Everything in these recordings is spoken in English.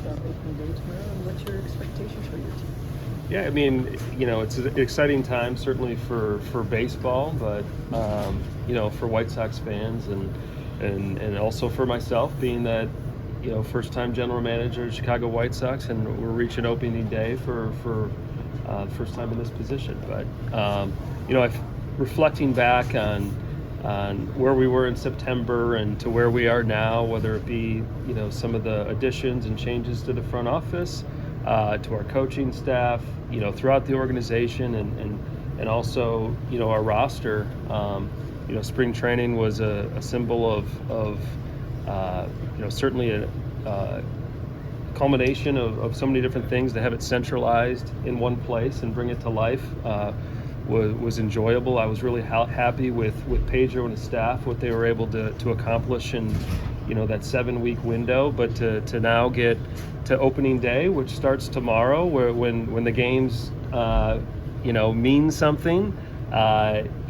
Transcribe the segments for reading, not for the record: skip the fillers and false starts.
about opening day tomorrow, and what's your expectations for your team? Yeah, I mean, it's an exciting time certainly for baseball, but for White Sox fans and also for myself, being that first-time general manager of Chicago White Sox, and we're reaching opening day for the first time in this position. But reflecting back on where we were in September and to where we are now, whether it be some of the additions and changes to the front office, to our coaching staff, throughout the organization, and also our roster. Spring training was a symbol of certainly a culmination of so many different things. To have it centralized in one place and bring it to life was enjoyable. I was really happy with Pedro and his staff, what they were able to accomplish in that 7-week window. But to now get to opening day, which starts tomorrow, when the games mean something,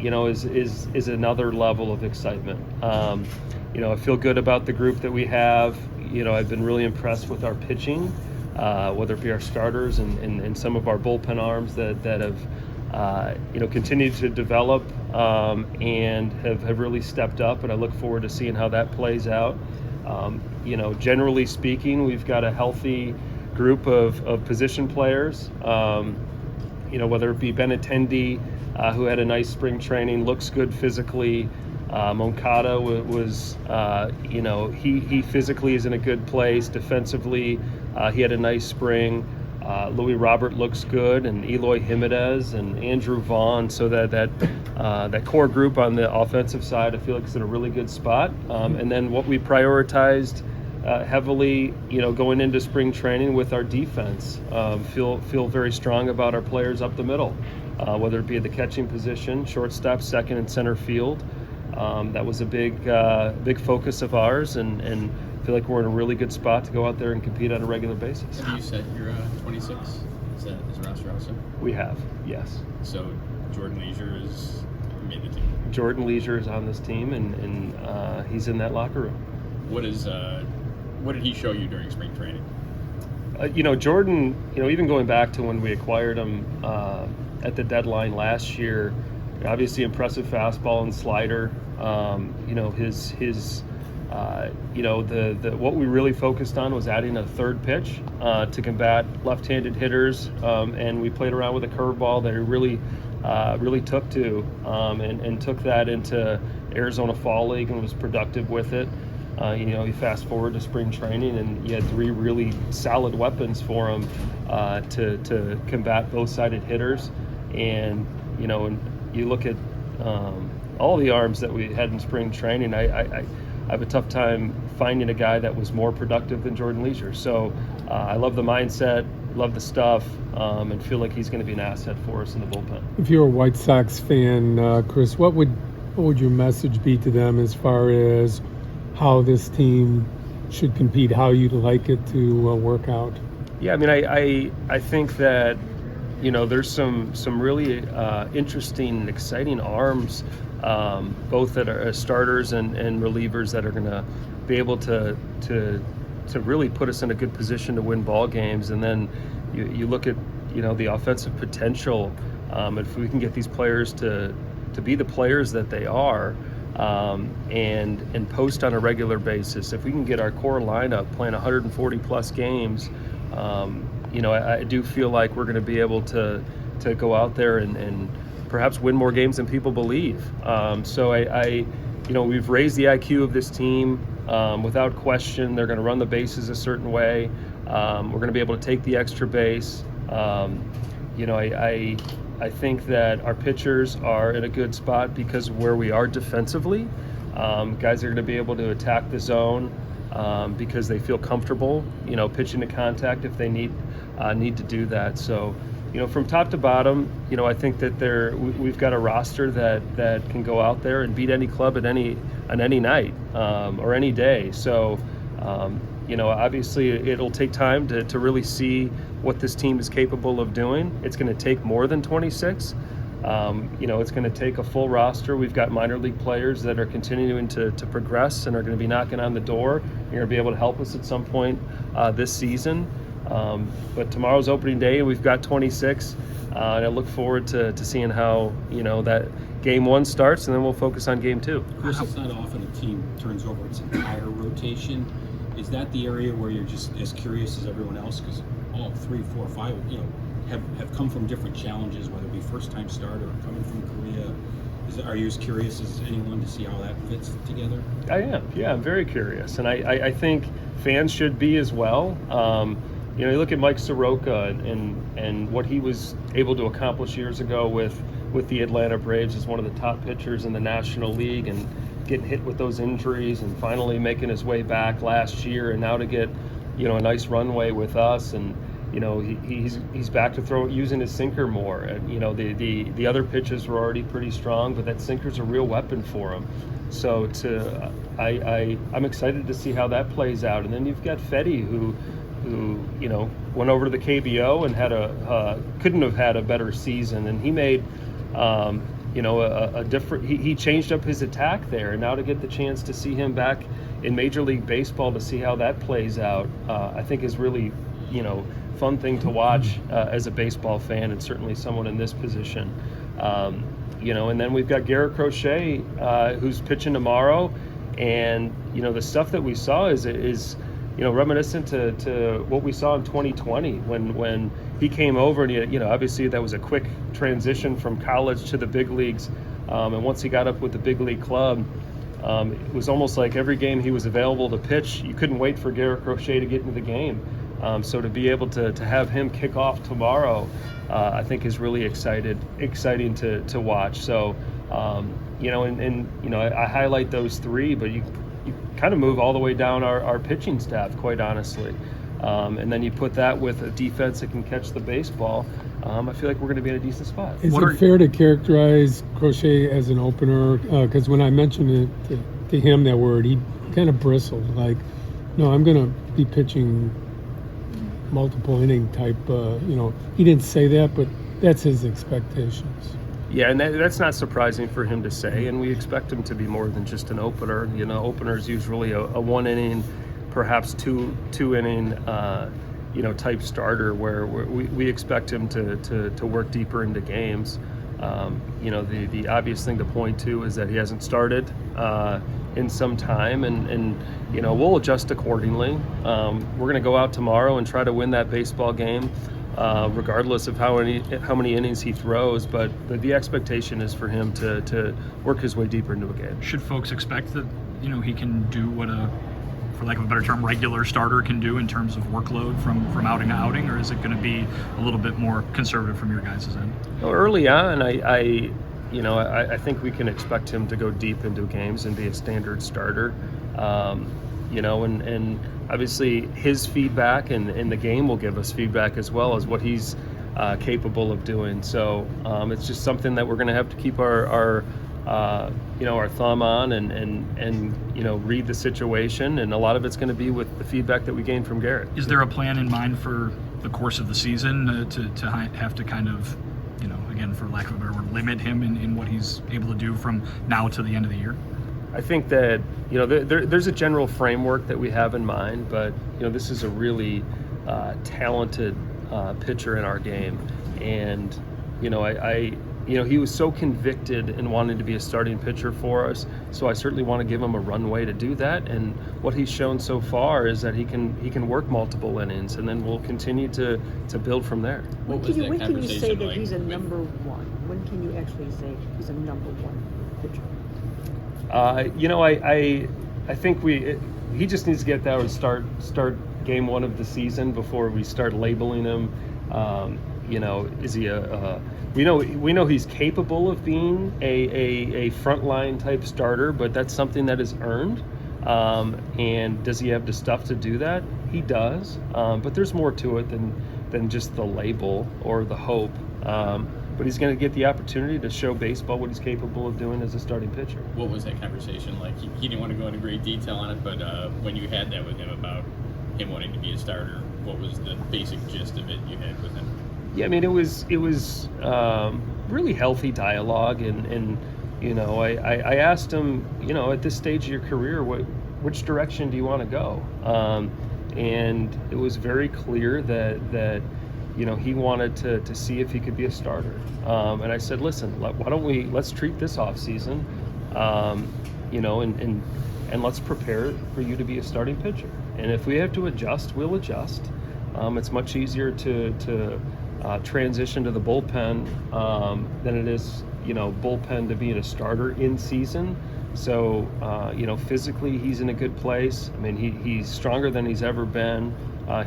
is another level of excitement. I feel good about the group that we have. I've been really impressed with our pitching, whether it be our starters and some of our bullpen arms that have continued to develop and have really stepped up, and I look forward to seeing how that plays out. Generally speaking, we've got a healthy group of position players, whether it be Benintendi, who had a nice spring training, looks good physically. Moncada was, he physically is in a good place. Defensively, he had a nice spring. Louis Robert looks good, and Eloy Jimenez and Andrew Vaughn. So that core group on the offensive side, I feel like is in a really good spot. And then what we prioritized heavily, going into spring training with our defense, feel very strong about our players up the middle, whether it be at the catching position, shortstop, second, and center field. That was a big focus of ours, and feel like we're in a really good spot to go out there and compete on a regular basis. Have you set your 26? Is roster also? We have, yes. So Jordan Leisure has made the team. Jordan Leisure is on this team, and he's in that locker room. What did he show you during spring training? Jordan, even going back to when we acquired him at the deadline last year, obviously impressive fastball and slider. What we really focused on was adding a third pitch to combat left-handed hitters, and we played around with a curveball that he really took to, and took that into Arizona Fall League and was productive with it. You fast forward to spring training, and you had 3 really solid weapons for him to combat both sided hitters. And you look at all the arms that we had in spring training, I have a tough time finding a guy that was more productive than Jordan Leisure. So I love the mindset, love the stuff, and feel like he's going to be an asset for us in the bullpen. If you're a White Sox fan, Chris, what would your message be to them as far as how this team should compete, how you'd like it to work out? Yeah, I mean, I think that there's some really interesting and exciting arms, both that are starters and relievers, that are going to be able to really put us in a good position to win ball games. And then you look at the offensive potential. If we can get these players to be the players that they are, and post on a regular basis, if we can get our core lineup playing 140 plus games, I do feel like we're going to be able to go out there and perhaps win more games than people believe. So we've raised the IQ of this team without question. They're going to run the bases a certain way. We're going to be able to take the extra base. I think that our pitchers are in a good spot because of where we are defensively. Guys are going to be able to attack the zone because they feel comfortable, pitching to contact if they need to do that. So, from top to bottom, I think that we've got a roster that can go out there and beat any club on any night or any day. So, obviously it'll take time to really see what this team is capable of doing. It's going to take more than 26, It's going to take a full roster. We've got minor league players that are continuing to progress and are going to be knocking on the door. You're going to be able to help us at some point this season. But tomorrow's opening day, and we've got 26. And I look forward to seeing how, that game 1 starts, and then we'll focus on game 2. Chris, it's not often a team turns over its entire rotation. Is that the area where you're just as curious as everyone else? Because all 3, 4, 5, have come from different challenges, whether it be first-time starter or coming from Korea. Are you as curious as anyone to see how that fits together? I am. Yeah, I'm very curious, and I think fans should be as well. You look at Mike Soroka and what he was able to accomplish years ago with the Atlanta Braves as one of the top pitchers in the National League, and getting hit with those injuries and finally making his way back last year, and now to get a nice runway with us, and he's back to using his sinker more. And the other pitches were already pretty strong, but that sinker's a real weapon for him. So I'm excited to see how that plays out. And then you've got Fetty, who went over to the KBO and couldn't have had a better season, and he made a different. He changed up his attack there, and now to get the chance to see him back in Major League Baseball, to see how that plays out, I think is really fun thing to watch as a baseball fan, and certainly someone in this position. And then we've got Garrett Crochet, who's pitching tomorrow, and the stuff that we saw is reminiscent to what we saw in 2020 when he came over, and obviously that was a quick transition from college to the big leagues, and once he got up with the big league club, it was almost like every game he was available to pitch, you couldn't wait for Garrett Crochet to get into the game. So to be able to have him kick off tomorrow, I think is really exciting to watch. So, I highlight those 3, but you kind of move all the way down our pitching staff, quite honestly. And then you put that with a defense that can catch the baseball. I feel like we're going to be in a decent spot. Is it fair to characterize Crochet as an opener? Because when I mentioned it to him, that word, he kind of bristled. Like, no, I'm going to be pitching multiple inning type. He didn't say that, but that's his expectations. Yeah, and that's not surprising for him to say, and we expect him to be more than just an opener. Openers usually a 1 inning, perhaps two inning, type starter where we expect him to work deeper into games. The obvious thing to point to is that he hasn't started in some time, and we'll adjust accordingly. We're going to go out tomorrow and try to win that baseball game, regardless of how many innings he throws. But the expectation is for him to work his way deeper into a game. Should folks expect that he can do what for lack of a better term, regular starter can do in terms of workload from outing to outing, or is it going to be a little bit more conservative from your guys' end? Well, early on, I think we can expect him to go deep into games and be a standard starter. And obviously his feedback and the game will give us feedback as well as what he's capable of doing. So it's just something that we're going to have to keep our thumb on and read the situation, and a lot of it's going to be with the feedback that we gain from Garrett. Is there a plan in mind for the course of the season to have to kind of, again, for lack of a better word, limit him in what he's able to do from now to the end of the year? I think that there's a general framework that we have in mind, but this is a really talented pitcher in our game, and he was so convicted in wanting to be a starting pitcher for us, so I certainly want to give him a runway to do that. And what he's shown so far is that he can work multiple innings, and then we'll continue to build from there. When can you say that he's a number 1? When can you actually say he's a number 1 pitcher? I think he just needs to get there and start game 1 of the season before we start labeling him. Is he we know he's capable of being a frontline type starter, but that's something that is earned. And does he have the stuff to do that? He does. But there's more to it than just the label or the hope. But he's going to get the opportunity to show baseball what he's capable of doing as a starting pitcher. What was that conversation like? He didn't want to go into great detail on it, but when you had that with him about him wanting to be a starter, what was the basic gist of it you had with him? Yeah, I mean, it was really healthy dialogue, and you know, I asked him, you know, at this stage of your career, which direction do you want to go? And it was very clear that you know, he wanted to see if he could be a starter. And I said, listen, why don't let's treat this off season, you know, and let's prepare for you to be a starting pitcher. And if we have to adjust, we'll adjust. It's much easier to transition to the bullpen than it is, you know, bullpen to being a starter in season. So, you know, physically he's in a good place. I mean, he's stronger than he's ever been.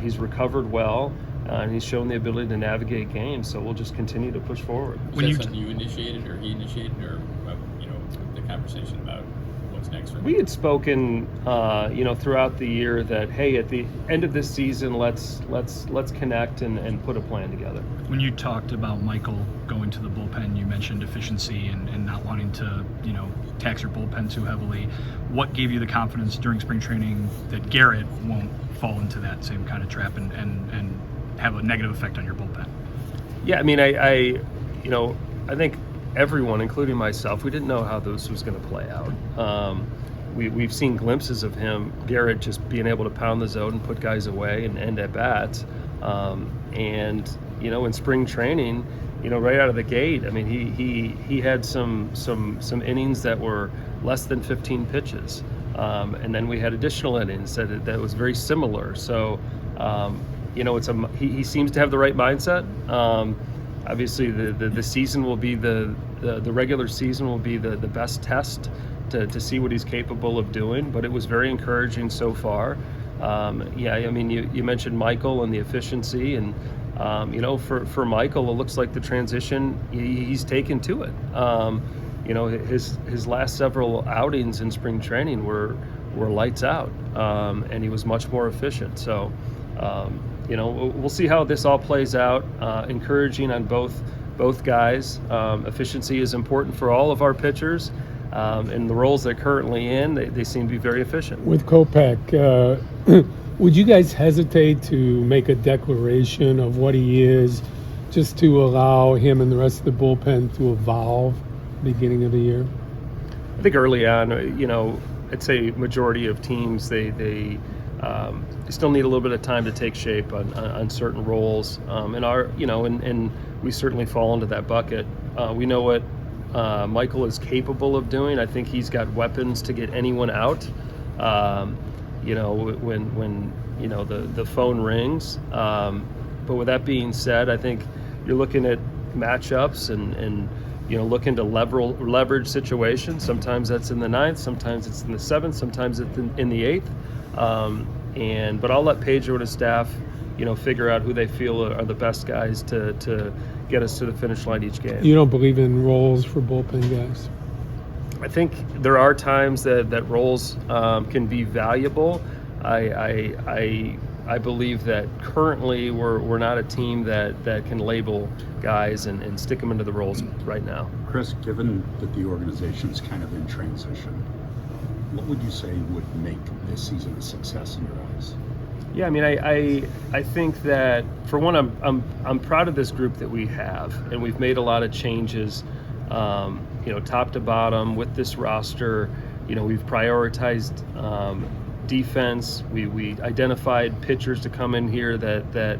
He's recovered well, and he's shown the ability to navigate games. So we'll just continue to push forward. Was that something you initiated, or he initiated, or you know, the conversation about what's next for him? We had spoken, you know, throughout the year that, hey, at the end of this season, let's connect and put a plan together. When you talked about Michael going to the bullpen, you mentioned efficiency and not wanting to, you know, tax your bullpen too heavily. What gave you the confidence during spring training that Garrett won't fall into that same kind of trap and have a negative effect on your bullpen? Yeah, I mean, I you know, I think everyone, including myself, we didn't know how this was going to play out. We've seen glimpses of him, Garrett, just being able to pound the zone and put guys away and end at bats. And you know, in spring training, you know, right out of the gate, I mean, he had some innings that were less than 15 pitches, and then we had additional innings that was very similar. So, you know, he seems to have the right mindset. Obviously, the season will be the regular season will be the best test to see what he's capable of doing. But it was very encouraging so far. Yeah, I mean, you mentioned Michael and the efficiency, and you know, for Michael, it looks like the transition he's taken to it. You know, his last several outings in spring training were lights out, and he was much more efficient. So, you know, we'll see how this all plays out. Encouraging on both guys. Efficiency is important for all of our pitchers. In the roles they're currently in, they seem to be very efficient. With Kopech, would you guys hesitate to make a declaration of what he is, just to allow him and the rest of the bullpen to evolve beginning of the year? I think early on, you know, I'd say majority of teams, they still need a little bit of time to take shape on certain roles. And and we certainly fall into that bucket. We know what Michael is capable of doing. I think he's got weapons to get anyone out. You know, when you know the phone rings. But with that being said, I think you're looking at matchups and you know, looking to leverage situations. Sometimes that's in the 9th, sometimes it's in the 7th, sometimes it's in the 8th. But I'll let Pedro and his staff, you know, figure out who they feel are the best guys to get us to the finish line each game. You don't believe in roles for bullpen guys? I think there are times that roles can be valuable. I believe that currently we're not a team that can label guys and stick them into the roles right now. Chris, given that the organization's kind of in transition, what would you say would make this season a success in your eyes? Yeah, I mean, I think that, for one, I'm proud of this group that we have, and we've made a lot of changes, you know, top to bottom with this roster. You know, we've prioritized defense. We identified pitchers to come in here that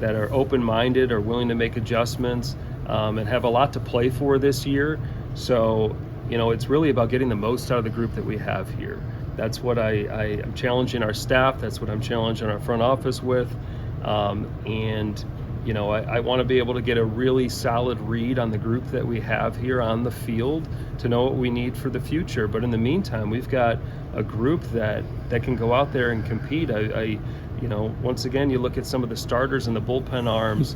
are open-minded, are willing to make adjustments, and have a lot to play for this year. So, you know, it's really about getting the most out of the group that we have here. That's what I'm challenging our staff. That's what I'm challenging our front office with. And, you know, I want to be able to get a really solid read on the group that we have here on the field to know what we need for the future. But in the meantime, we've got a group that can go out there and compete. You know, once again, you look at some of the starters and the bullpen arms,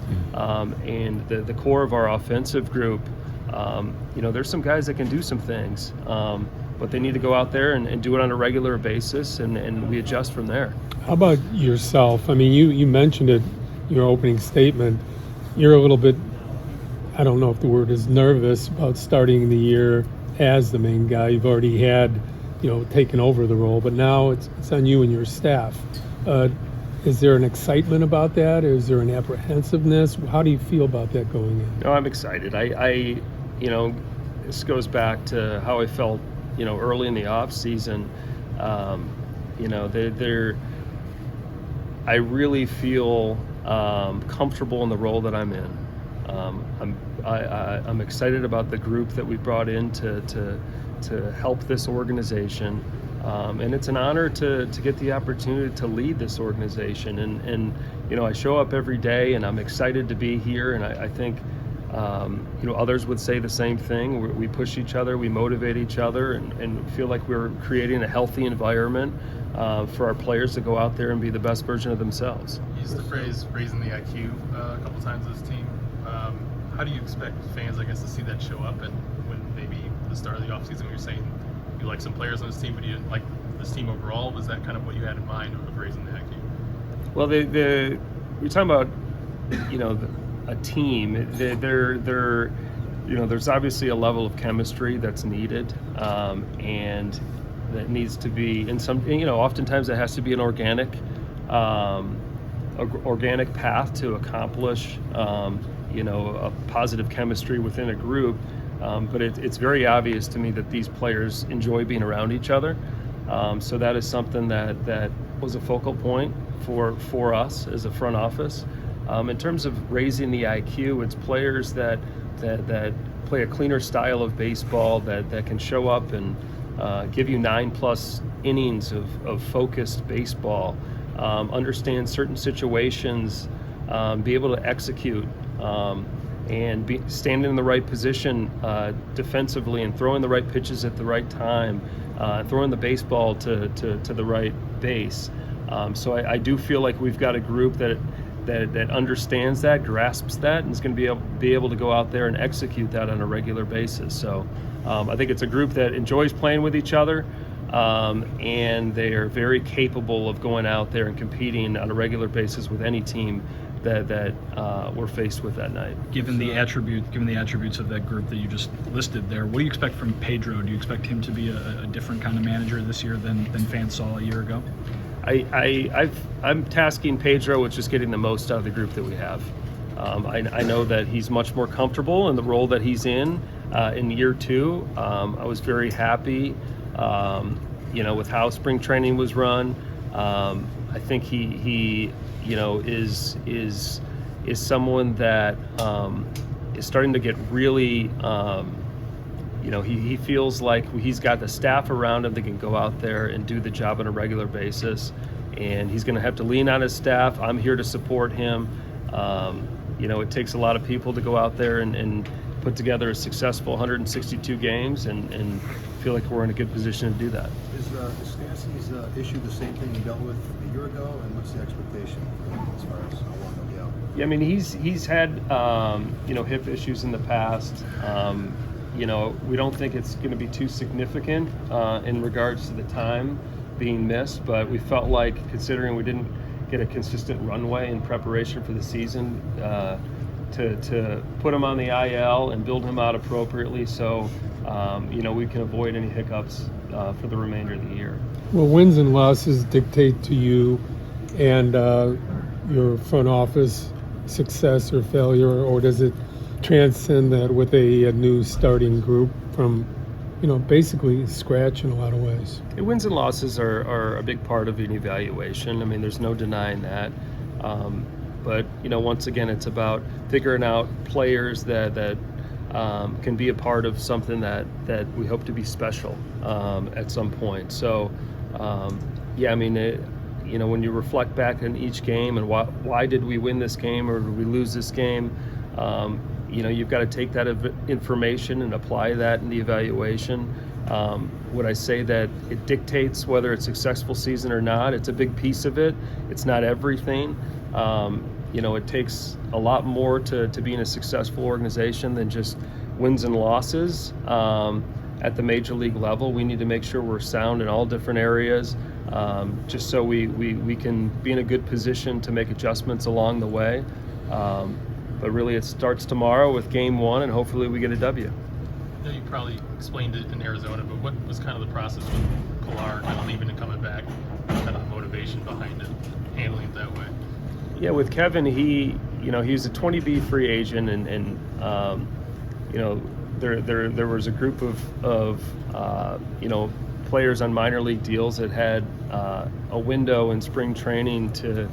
and the core of our offensive group. You know, there's some guys that can do some things. But they need to go out there and do it on a regular basis, and we adjust from there. How about yourself? I mean, you mentioned it in your opening statement. You're a little bit, I don't know if the word is nervous about starting the year as the main guy. You've already had, you know, taken over the role, but now it's on you and your staff. Is there an excitement about that? Is there an apprehensiveness? How do you feel about that going in? No, I'm excited. I this goes back to how I felt, early in the off season. I really feel comfortable in the role that I'm in. I'm excited about the group that we brought in to help this organization, and it's an honor to get the opportunity to lead this organization. And I show up every day, and I'm excited to be here. And I think others would say the same thing. We push each other, we motivate each other, and feel like we're creating a healthy environment for our players to go out there and be the best version of themselves. You used the phrase raising the IQ a couple times with this team. How do you expect fans, I guess, to see that show up? And when maybe the start of the offseason, when you're saying you like some players on this team, but you didn't like this team overall, was that kind of what you had in mind of raising the IQ? Well, we're talking about, a team. There's obviously a level of chemistry that's needed, and that needs to be in some. Oftentimes it has to be an organic path to accomplish, a positive chemistry within a group. But it's very obvious to me that these players enjoy being around each other. So that is something that was a focal point for us as a front office. In terms of raising the IQ, it's players that play a cleaner style of baseball, that can show up and give you 9+ innings of focused baseball, understand certain situations, be able to execute, and standing in the right position defensively and throwing the right pitches at the right time, throwing the baseball to the right base. So I do feel like we've got a group that understands that, grasps that, and is going to be able to go out there and execute that on a regular basis. So I think it's a group that enjoys playing with each other, and they are very capable of going out there and competing on a regular basis with any team that we're faced with that night. Given the attributes of that group that you just listed there, what do you expect from Pedro? Do you expect him to be a different kind of manager this year than fans saw a year ago? I'm tasking Pedro with just getting the most out of the group that we have. I know that he's much more comfortable in the role that he's in year 2. I was very happy, with how spring training was run. I think he is someone that is starting to get really. He feels like he's got the staff around him that can go out there and do the job on a regular basis, and he's going to have to lean on his staff. I'm here to support him. It takes a lot of people to go out there and put together a successful 162 games, and feel like we're in a good position to do that. Is Stancy's issue the same thing you dealt with a year ago, and what's the expectation as far as how long he'll be out? Yeah, I mean, he's had hip issues in the past. We don't think it's going to be too significant in regards to the time being missed, but we felt like, considering we didn't get a consistent runway in preparation for the season, to put him on the IL and build him out appropriately so we can avoid any hiccups for the remainder of the year. Well, wins and losses dictate to you and your front office success or failure, or does it transcend that with a new starting group from, basically scratch in a lot of ways? Wins and losses are a big part of an evaluation. I mean, there's no denying that. But once again, it's about figuring out players that can be a part of something that we hope to be special at some point. So, when you reflect back on each game and why did we win this game or did we lose this game, you've got to take that information and apply that in the evaluation. Would I say that it dictates whether it's a successful season or not? It's a big piece of it. It's not everything. It takes a lot more to being a successful organization than just wins and losses. At the major league level, we need to make sure we're sound in all different areas, just so we can be in a good position to make adjustments along the way. But really, it starts tomorrow with game 1, and hopefully we get a W. I know you probably explained it in Arizona, but what was kind of the process with Pilar kind of leaving and coming back, kind of the motivation behind it? handling it that way? Yeah, with Kevin, he's a 20B free agent, and there was a group of players on minor league deals that had a window in spring training to,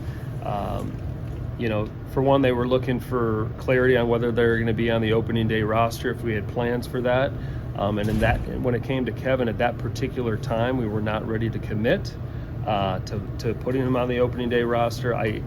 for one, they were looking for clarity on whether they're going to be on the opening day roster, if we had plans for that. And when it came to Kevin at that particular time, we were not ready to commit to putting him on the opening day roster. I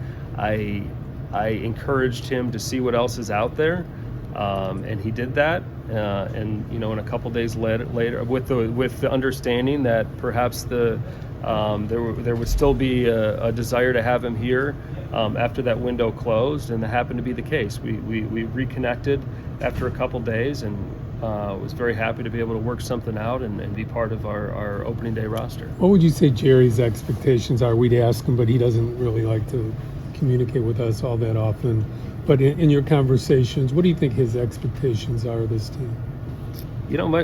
encouraged him to see what else is out there, and he did that. And in a couple days later, with the understanding that perhaps there would still be a desire to have him here after that window closed, and that happened to be the case. We reconnected after a couple days, and was very happy to be able to work something out and be part of our opening day roster. What would you say Jerry's expectations are? We'd ask him, but he doesn't really like to communicate with us all that often. But in your conversations, what do you think his expectations are of this team?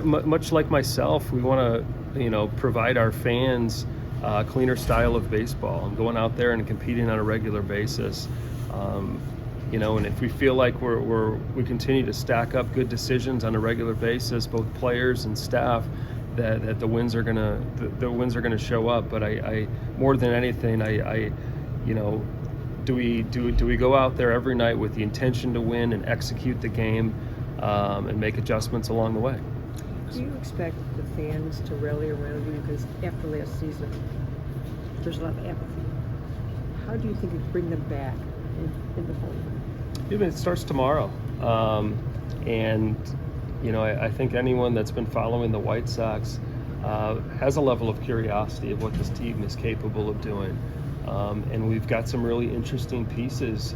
Much like myself, we want to, provide our fans a cleaner style of baseball and going out there and competing on a regular basis. And if we feel like we continue to stack up good decisions on a regular basis, both players and staff, that the wins are gonna show up. But I more than anything, do we go out there every night with the intention to win and execute the game and make adjustments along the way? Do you expect the fans to rally around you? Because after last season, there's a lot of apathy. How do you think you bring them back in the fold? It starts tomorrow. I think anyone that's been following the White Sox has a level of curiosity of what this team is capable of doing. And we've got some really interesting pieces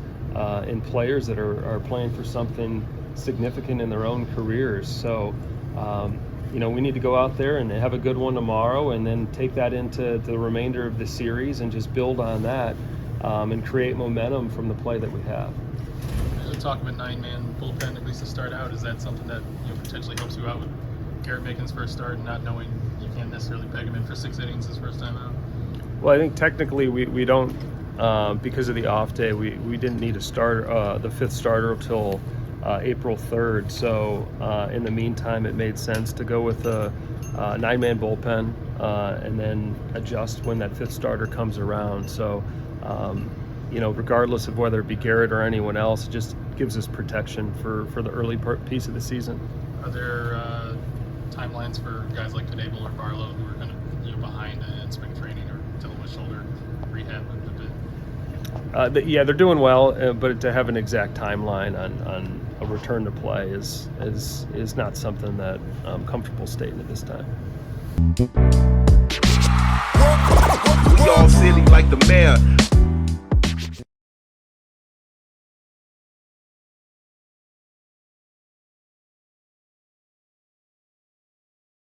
in players that are playing for something significant in their own careers. So, we need to go out there and have a good one tomorrow, and then take that into the remainder of the series and just build on that and create momentum from the play that we have. Talk of a 9-man bullpen, at least to start out. Is that something that potentially helps you out with Garrett making his first start and not knowing you can't necessarily peg him in for 6 innings his first time out? Well, I think technically we don't, because of the off day, we didn't need to start the 5th starter until April 3rd. So in the meantime, it made sense to go with a 9-man bullpen and then adjust when that 5th starter comes around. So regardless of whether it be Garrett or anyone else, it just gives us protection for the early piece of the season. Are there timelines for guys like Knebel or Barlow who are kind of behind in spring training or dealing with shoulder rehab a bit? They're doing well, but to have an exact timeline on a return to play is not something that I'm comfortable stating at this time. We all silly like the mayor.